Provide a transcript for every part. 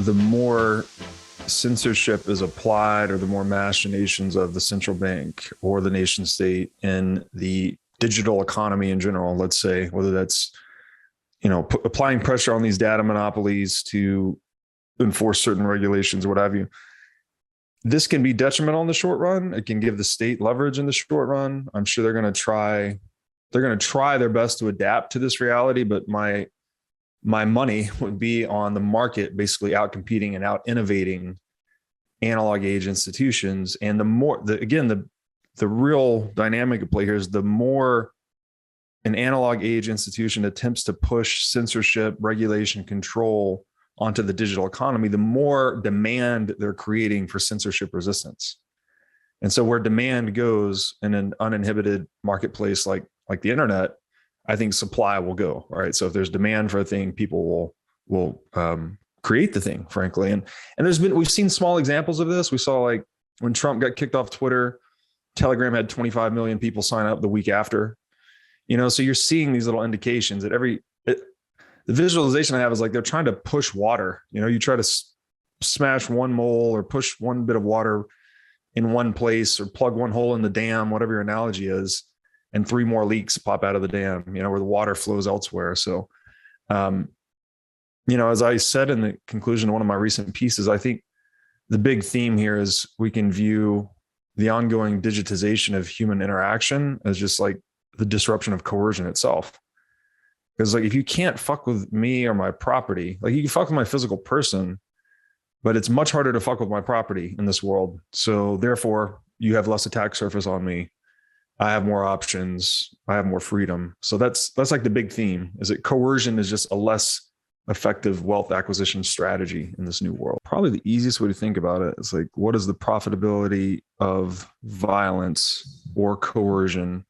the more censorship is applied or the more machinations of the central bank or the nation state in the digital economy in general, let's say, whether that's, applying pressure on these data monopolies to enforce certain regulations or what have you, this can be detrimental in the short run. It can give the state leverage in the short run. I'm sure they're going to try their best to adapt to this reality, but my money would be on the market basically out competing and out innovating analog age institutions. And the real dynamic at play here is the more an analog age institution attempts to push censorship, regulation, control onto the digital economy, the more demand they're creating for censorship resistance. And so where demand goes in an uninhibited marketplace like the internet, I think supply will go. All right. So if there's demand for a thing, people will create the thing, frankly. And we've seen small examples of this. We saw, like, when Trump got kicked off Twitter, Telegram had 25 million people sign up the week after. So you're seeing these little indications that the visualization I have is like they're trying to push water. You try to smash one mole or push one bit of water in one place or plug one hole in the dam, whatever your analogy is, and 3 more leaks pop out of the dam, where the water flows elsewhere. So, as I said in the conclusion of one of my recent pieces, I think the big theme here is we can view the ongoing digitization of human interaction as just like the disruption of coercion itself. Because, like, if you can't fuck with me or my property, like, you can fuck with my physical person, but it's much harder to fuck with my property in this world. So therefore you have less attack surface on me. I have more options. I have more freedom. So that's like the big theme, is that coercion is just a less effective wealth acquisition strategy in this new world. Probably the easiest way to think about it is like, what is the profitability of violence or coercion?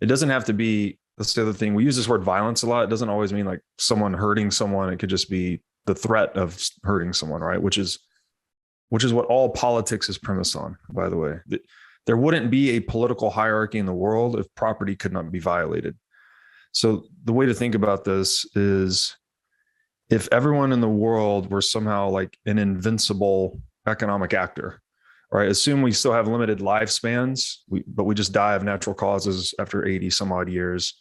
It doesn't have to be, that's the other thing. We use this word violence a lot. It doesn't always mean like someone hurting someone. It could just be the threat of hurting someone, right? Which is what all politics is premised on, by the way. There wouldn't be a political hierarchy in the world if property could not be violated. So the way to think about this is, if everyone in the world were somehow like an invincible economic actor, right? Assume we still have limited lifespans, but we just die of natural causes after 80 some odd years,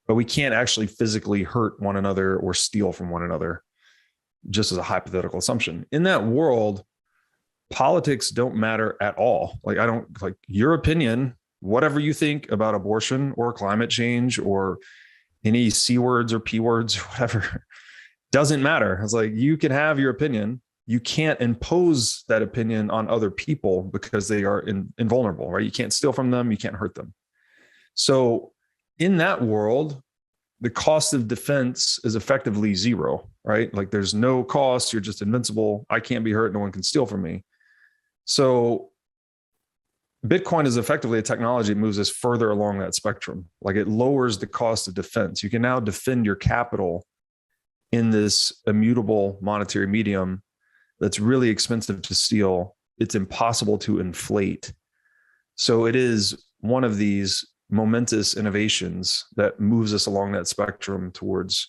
but we can't actually physically hurt one another or steal from one another, just as a hypothetical assumption. In that world, politics don't matter at all. Like, I don't like your opinion, whatever you think about abortion or climate change or any C words or P words or whatever, doesn't matter. It's like, you can have your opinion. You can't impose that opinion on other people because they are invulnerable, right? You can't steal from them. You can't hurt them. So in that world, the cost of defense is effectively zero, right? Like, there's no cost. You're just invincible. I can't be hurt. No one can steal from me. So Bitcoin is effectively a technology that moves us further along that spectrum. Like, it lowers the cost of defense. You can now defend your capital in this immutable monetary medium that's really expensive to steal. It's impossible to inflate. So it is one of these momentous innovations that moves us along that spectrum towards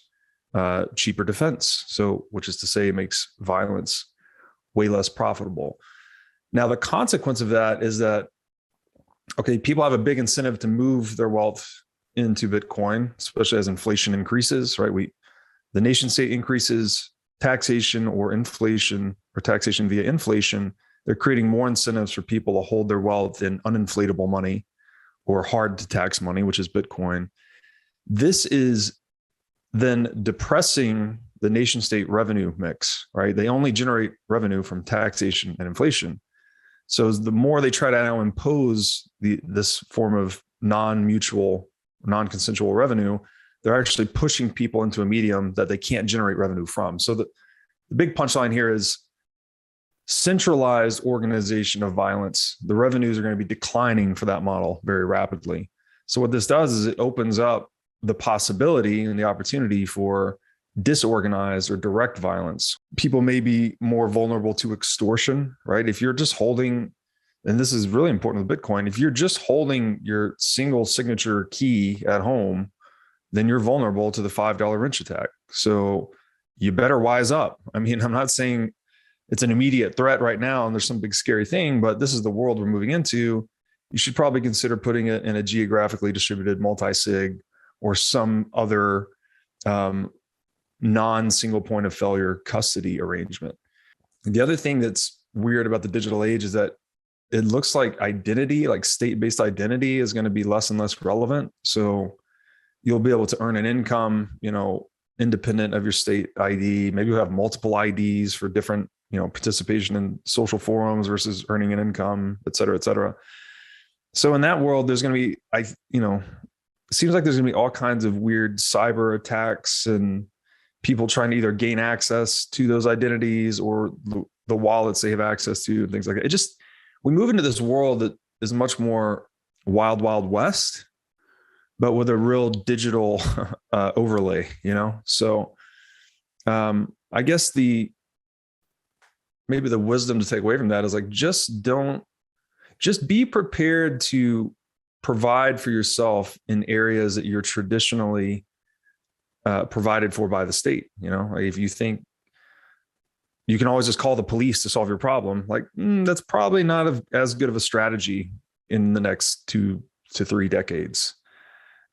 cheaper defense. So, which is to say, it makes violence way less profitable. Now, the consequence of that is that, okay, people have a big incentive to move their wealth into Bitcoin, especially as inflation increases, right? The nation state increases taxation or inflation, or taxation via inflation. They're creating more incentives for people to hold their wealth in uninflatable money or hard to tax money, which is Bitcoin. This is then depressing the nation state revenue mix, right? They only generate revenue from taxation and inflation. So the more they try to now impose this form of non-mutual, non-consensual revenue, they're actually pushing people into a medium that they can't generate revenue from. So the big punchline here is centralized organization of violence. The revenues are going to be declining for that model very rapidly. So what this does is it opens up the possibility and the opportunity for disorganized or direct violence. People may be more vulnerable to extortion, right? If you're just holding, and this is really important with Bitcoin, if you're just holding your single signature key at home, then you're vulnerable to the $5 wrench attack. So you better wise up. I mean, I'm not saying it's an immediate threat right now and there's some big scary thing, but this is the world we're moving into, you should probably consider putting it in a geographically distributed multi-sig or some other non-single point of failure custody arrangement. The other thing that's weird about the digital age is that it looks like identity, like state-based identity, is going to be less and less relevant. So you'll be able to earn an income, independent of your state ID. Maybe you'll have multiple IDs for different, participation in social forums versus earning an income, et cetera, et cetera. So in that world, there's going to be, it seems like there's going to be all kinds of weird cyber attacks and people trying to either gain access to those identities or the wallets they have access to and things like that. We move into this world that is much more wild, wild west, but with a real digital overlay, So I guess maybe the wisdom to take away from that is like, just be prepared to provide for yourself in areas that you're traditionally provided for by the state. Like if you think you can always just call the police to solve your problem, like that's probably not as good of a strategy in the next 2 to 3 decades.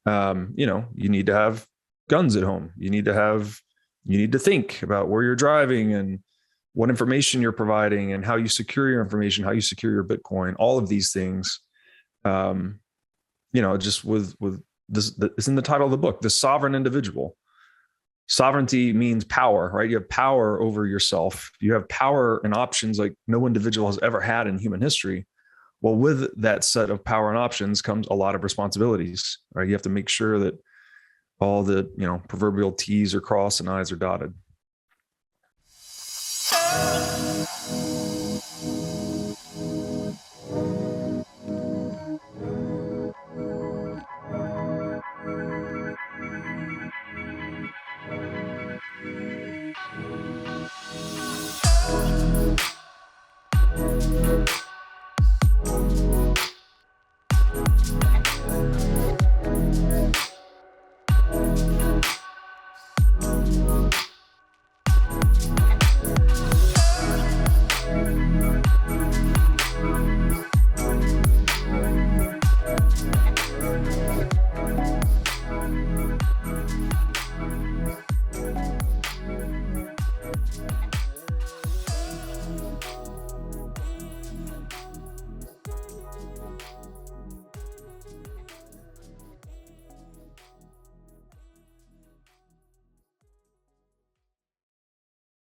You need to have guns at home. You need to think about where you're driving and what information you're providing and how you secure your information, how you secure your Bitcoin, all of these things. Just with this, it's in the title of the book, The Sovereign Individual. Sovereignty means power, right? You have power over yourself. You have power and options like no individual has ever had in human history. Well, with that set of power and options comes a lot of responsibilities, right? You have to make sure that all the, proverbial T's are crossed and I's are dotted.